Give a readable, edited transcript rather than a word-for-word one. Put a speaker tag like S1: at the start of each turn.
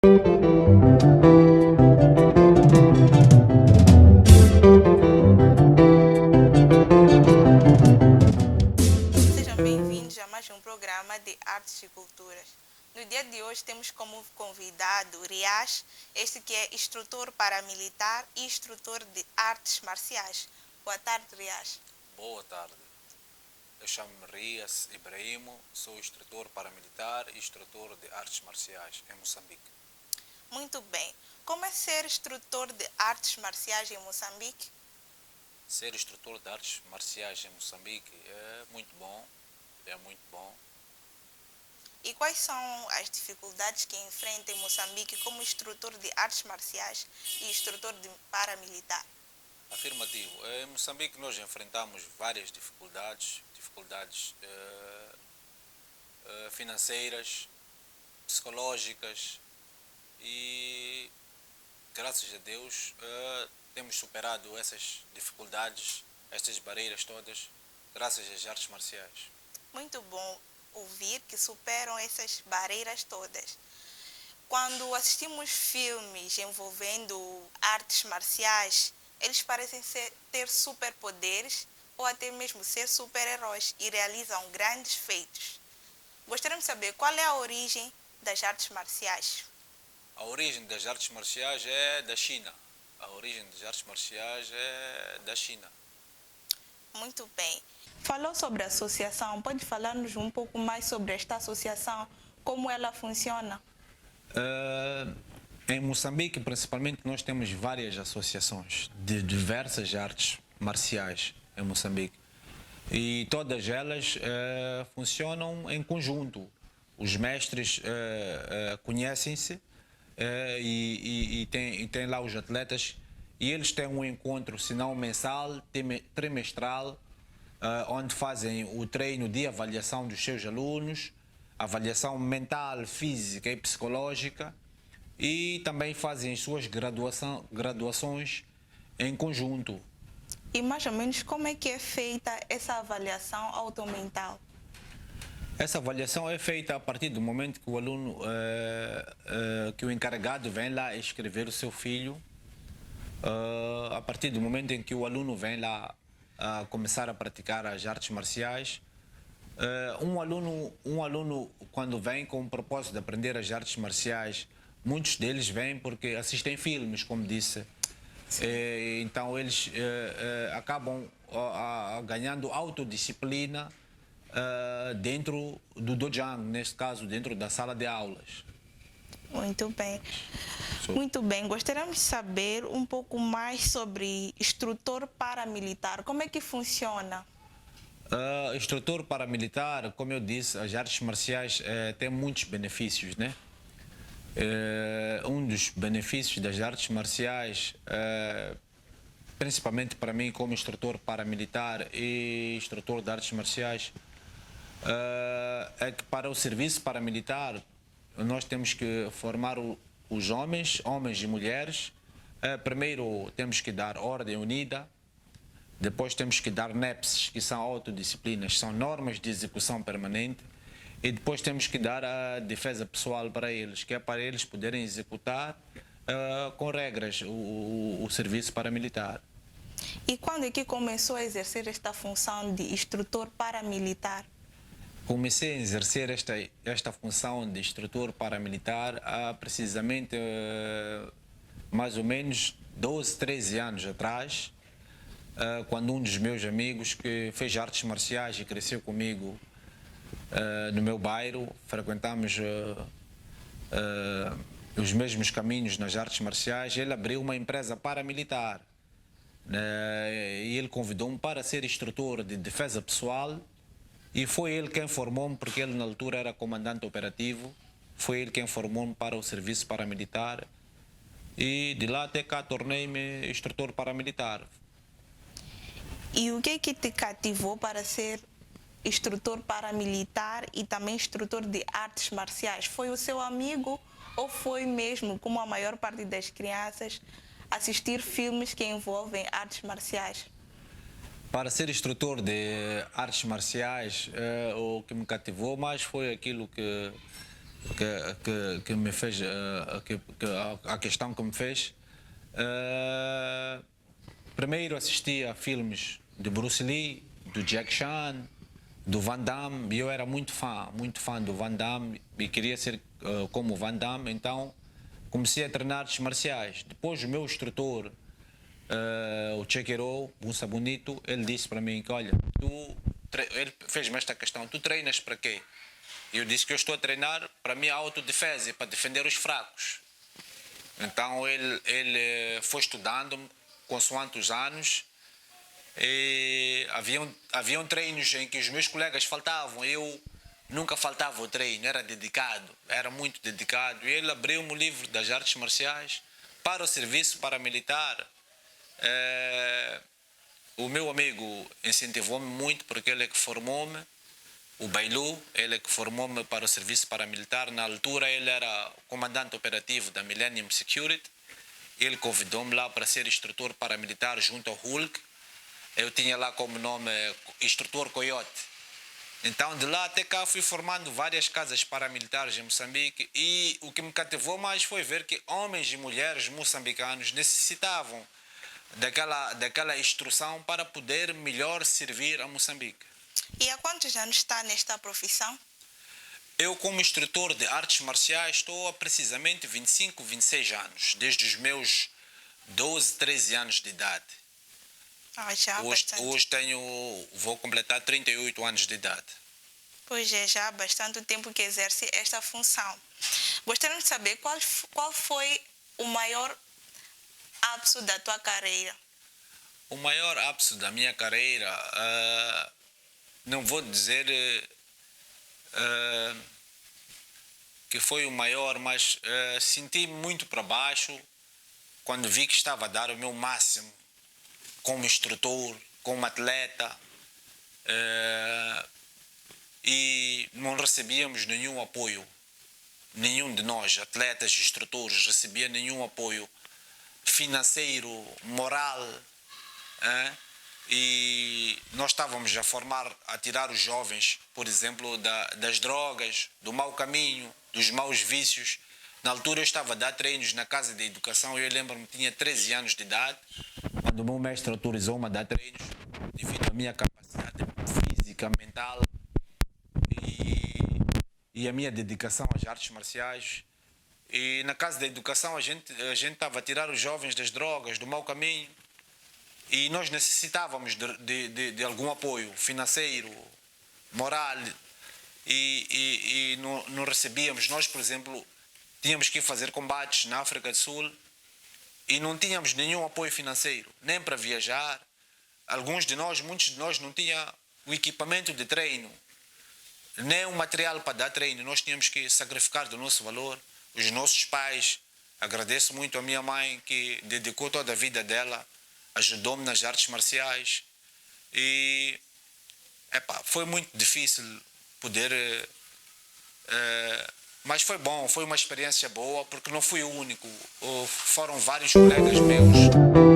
S1: Sejam bem-vindos a mais um programa de Artes e Culturas. No dia de hoje temos como convidado Rias, este que é instrutor paramilitar e instrutor de artes marciais. Boa tarde, Rias.
S2: Boa tarde. Eu chamo-me Rias Ibrahimo, sou instrutor paramilitar e instrutor de artes marciais em Moçambique.
S1: Muito bem. Como é ser instrutor de artes marciais em Moçambique?
S2: Ser instrutor de artes marciais em Moçambique é muito bom,
S1: E quais são as dificuldades que enfrenta em Moçambique como instrutor de artes marciais e instrutor de paramilitar?
S2: Afirmativo. Em Moçambique nós enfrentamos várias dificuldades financeiras, psicológicas e, graças a Deus, temos superado essas dificuldades, estas barreiras todas, graças às artes marciais.
S1: Muito bom ouvir que superam essas barreiras todas. Quando assistimos filmes envolvendo artes marciais, eles parecem ter superpoderes ou até mesmo ser super-heróis e realizam grandes feitos. Gostaríamos de saber qual é a origem das artes marciais.
S2: A origem das artes marciais é da China.
S1: Muito bem. Falou sobre a associação. Pode falar-nos um pouco mais sobre esta associação, como ela funciona?
S2: Em Moçambique, principalmente, nós temos várias associações de diversas artes marciais em Moçambique. E todas elas funcionam em conjunto. Os mestres conhecem-se e tem lá os atletas e eles têm um encontro, se não mensal, trimestral, onde fazem o treino de avaliação dos seus alunos, avaliação mental, física e psicológica, e também fazem as suas graduações em conjunto.
S1: E mais ou menos como é que é feita essa avaliação automental?
S2: Essa avaliação é feita a partir do momento que o aluno, que o encarregado vem lá escrever o seu filho, a partir do momento em que o aluno vem lá a começar a praticar as artes marciais. Um aluno quando vem com o propósito de aprender as artes marciais, muitos deles vêm porque assistem filmes, como disse. Então eles acabam ganhando autodisciplina dentro do dojang, neste caso dentro da sala de aulas.
S1: Muito bem. Muito bem. Gostaríamos de saber um pouco mais sobre instrutor paramilitar. Como é que funciona?
S2: Instrutor paramilitar, como eu disse, as artes marciais têm muitos benefícios, né? Um dos benefícios das artes marciais, principalmente para mim como instrutor paramilitar e instrutor de artes marciais, é que para o serviço paramilitar nós temos que formar os homens e mulheres. Primeiro temos que dar ordem unida, depois temos que dar NEPs, que são autodisciplinas, são normas de execução permanente, e depois temos que dar a defesa pessoal para eles, que é para eles poderem executar com regras o serviço paramilitar.
S1: E quando é que começou a exercer esta função de instrutor paramilitar?
S2: Comecei a exercer esta função de instrutor paramilitar há precisamente mais ou menos 12, 13 anos atrás, quando um dos meus amigos que fez artes marciais e cresceu comigo no meu bairro, frequentamos os mesmos caminhos nas artes marciais, ele abriu uma empresa paramilitar e ele convidou-me para ser instrutor de defesa pessoal. E foi ele quem formou-me, porque ele na altura era comandante operativo, foi ele quem formou-me para o serviço paramilitar e de lá até cá tornei-me instrutor paramilitar.
S1: E o que é que te cativou para ser instrutor paramilitar e também instrutor de artes marciais? Foi o seu amigo ou foi mesmo, como a maior parte das crianças, assistir filmes que envolvem artes marciais?
S2: Para ser instrutor de artes marciais, o que me cativou mais foi aquilo que que me fez, a questão que me fez. Primeiro assisti a filmes de Bruce Lee, do Jack Chan, do Van Damme. Eu era muito fã do Van Damme e queria ser como o Van Damme, então comecei a treinar artes marciais. Depois o meu instrutor, o Chequeiro, Bunsa Bonito, ele disse para mim que, olha, ele fez-me esta questão, tu treinas para quê? Eu disse que eu estou a treinar para a minha autodefesa, para defender os fracos. Então ele foi estudando-me consoante os anos. E haviam treinos em que os meus colegas faltavam, eu nunca faltava o treino, era dedicado, era muito dedicado. E ele abriu-me o livro das artes marciais para o serviço paramilitar. O meu amigo incentivou-me muito porque ele é que formou-me, o Bailu, ele é que formou-me para o serviço paramilitar. Na altura ele era comandante operativo da Millennium Security. Ele convidou-me lá para ser instrutor paramilitar junto ao Hulk. Eu tinha lá como nome instrutor Coyote. Então de lá até cá fui formando várias casas paramilitares em Moçambique e o que me cativou mais foi ver que homens e mulheres moçambicanos necessitavam daquela instrução para poder melhor servir a Moçambique.
S1: E há quantos anos está nesta profissão?
S2: Eu, como instrutor de artes marciais, estou há precisamente 25, 26 anos, desde os meus 12, 13 anos de idade.
S1: Já
S2: hoje vou completar 38 anos de idade.
S1: Pois é, já há bastante tempo que exerce esta função. Gostaria de saber qual foi o maior ápice da tua carreira?
S2: O maior ápice da minha carreira, não vou dizer que foi o maior, mas senti-me muito para baixo quando vi que estava a dar o meu máximo como instrutor, como atleta, e não recebíamos nenhum apoio. Nenhum de nós, atletas e instrutores, recebia nenhum apoio financeiro, moral. E nós estávamos a tirar os jovens, por exemplo, das drogas, do mau caminho, dos maus vícios. Na altura eu estava a dar treinos na Casa de Educação e eu lembro-me que tinha 13 anos de idade, quando o meu mestre autorizou-me a dar treinos, devido à minha capacidade física, mental e a minha dedicação às artes marciais. E na Casa da Educação a gente estava a tirar os jovens das drogas, do mau caminho. E nós necessitávamos de algum apoio financeiro, moral, e não recebíamos. Nós, por exemplo, tínhamos que ir fazer combates na África do Sul e não tínhamos nenhum apoio financeiro, nem para viajar. Muitos de nós não tinham o equipamento de treino, nem o material para dar treino. Nós tínhamos que sacrificar do nosso valor. Os nossos pais, agradeço muito a minha mãe que dedicou toda a vida dela, ajudou-me nas artes marciais e foi muito difícil poder, mas foi bom, foi uma experiência boa porque não fui o único, foram vários colegas meus.